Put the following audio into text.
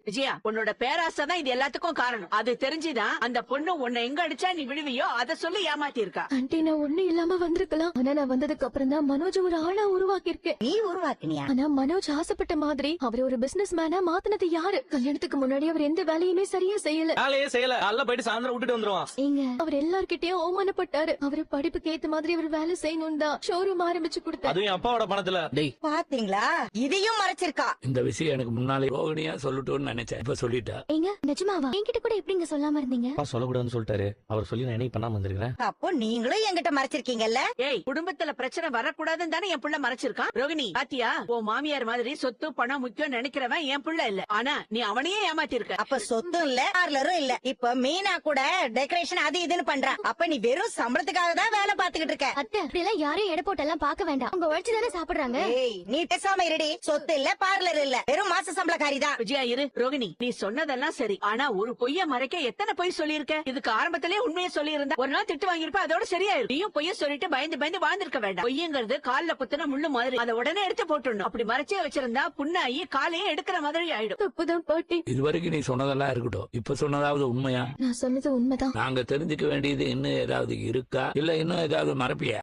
விஜயா, உன்னோட பேராசை தான் இது எல்லாத்துக்கும் காரணம். அது தெரிஞ்சுதான் அந்த பொண்ணு உன்னை எங்க அடிச்சா நீ விடுவியோ அத சொல்லி ஏமாத்தி இருக்கா. ஆண்டி, நான் ஒண்ணு இல்லாம வந்திருக்கலாம். ஆனா நான் வந்ததுக்கு அப்புறம் தான் மனோஜ் ஒரு ஆளா உருவாக்கி இருக்கேன். நீ உருவாக்கினியா? ஆனா மனோஜ் ஆசைப்பட்ட மாதிரி அவர் ஒரு பிசினஸ் மேனா மாத்தினது யாரு? கல்யாணத்துக்கு முன்னாடி அவர் எந்த வேலையுமே சரியா செய்யல. வேலையே செய்யல. அல்ல போயிட்டு சாயந்தரம் விட்டுட்டு வந்துருவான். ஏங்க, அவர் எல்லார்கிட்டயும் அவமானப்பட்டாரு. அவரு படிப்புக்கு ஏத்த மாதிரி அவர் வேலை செய்யணும் தான் ஷோரூம் ஆரம்பிச்சு கொடுத்தாரு. அதுவும் என் அப்பாவோட பணத்துல. டேய், பாத்தீங்களா, இதையும் மறைச்சிருக்கா. இந்த விஷயம் எனக்கு முன்னாலே ரோகிணியா சொல்லட்டும்னு நினைச்சேன். இப்ப சொல்லிட்டா. ஏங்க, நிஜமாவா? என்கிட்ட கூட எப்படிங்க சொல்லாம இருந்தீங்க? அப்பா சொல்லக்கூடாதுன்னு சொல்லிட்டாரு. அவர் சொல்லி நான் என்ன பண்ணாம வந்திருக்கிறேன். அப்போ நீங்களும் என்கிட்ட மறைச்சிருக்கீங்கல்ல? ஏய், குடும்பத்துல பிரச்சனை வரக்கூடாதுன்னு தானே என் புள்ள மறைச்சிருக்கான். ரோகிணி பாத்தியா, உன் மாமியார் மாதிரி சொத்து பணம் முக்கியம் நினைக்கிறவன் என் புள்ள இல்ல. ஆனா நீ அவனையே ஏமாத்தி இருக்க. அப்ப சொத்தும் இல்ல, பார்லரும் இல்ல. இப்ப மீனா கூட டெக்கரேஷன் அது இதுன்னு பண்றா. அப்ப நீ வெறும் சம்பளத்துக்காக தான் வேலை பாத்துக்கிட்டு இருக்க. அத்தை, அப்படியெல்லாம் யாரையும் எடை போட்டெல்லாம் பாக்க வேண்டாம். உங்க உழைச்சு தானே சாப்பிடுறாங்க. ஏய், நீ பேசாம இருடி. சொத்து இல்ல, பார்லர் இல்ல, வெறும் மாச சம்பளக்காரிதான். விஜயா இரு. ரோகிணி, நீ சொன்னதெல்லாம் சரி. ஆனா ஒரு பொய்ய மறைக்க எத்தனை பொய் சொல்லியிருக்க. இதுக்கு ஆரம்பத்திலே உண்மையை சொல்லி இருந்தா ஒரு நாள் திட்டு வாங்கியிருப்ப. அதோட சரியாயிரும். நீயும் பொய்ய சொல்லிட்டு பயந்து பயந்து வாழ்ந்திருக்க வேண்டாம். பொய்யங்கிறது கால்ல குத்துன முள்ளு மாதிரி. அதை உடனே எடுத்து போட்டுடணும். அப்படி மறைச்சே வச்சிருந்தா புண்ணாயி காலையே எடுக்கிற மாதிரி ஆயிடும். தப்புதான் பாட்டி. இதுவரைக்கும் நீ சொன்னதெல்லாம் இருக்கட்டும். இப்ப சொன்னதாவது உண்மையா? நான் சொன்னது உண்மைதான். நாங்க தெரிஞ்சுக்க வேண்டியது இன்னும் ஏதாவது இருக்கா, இல்ல இன்னும் ஏதாவது மறைப்பியா?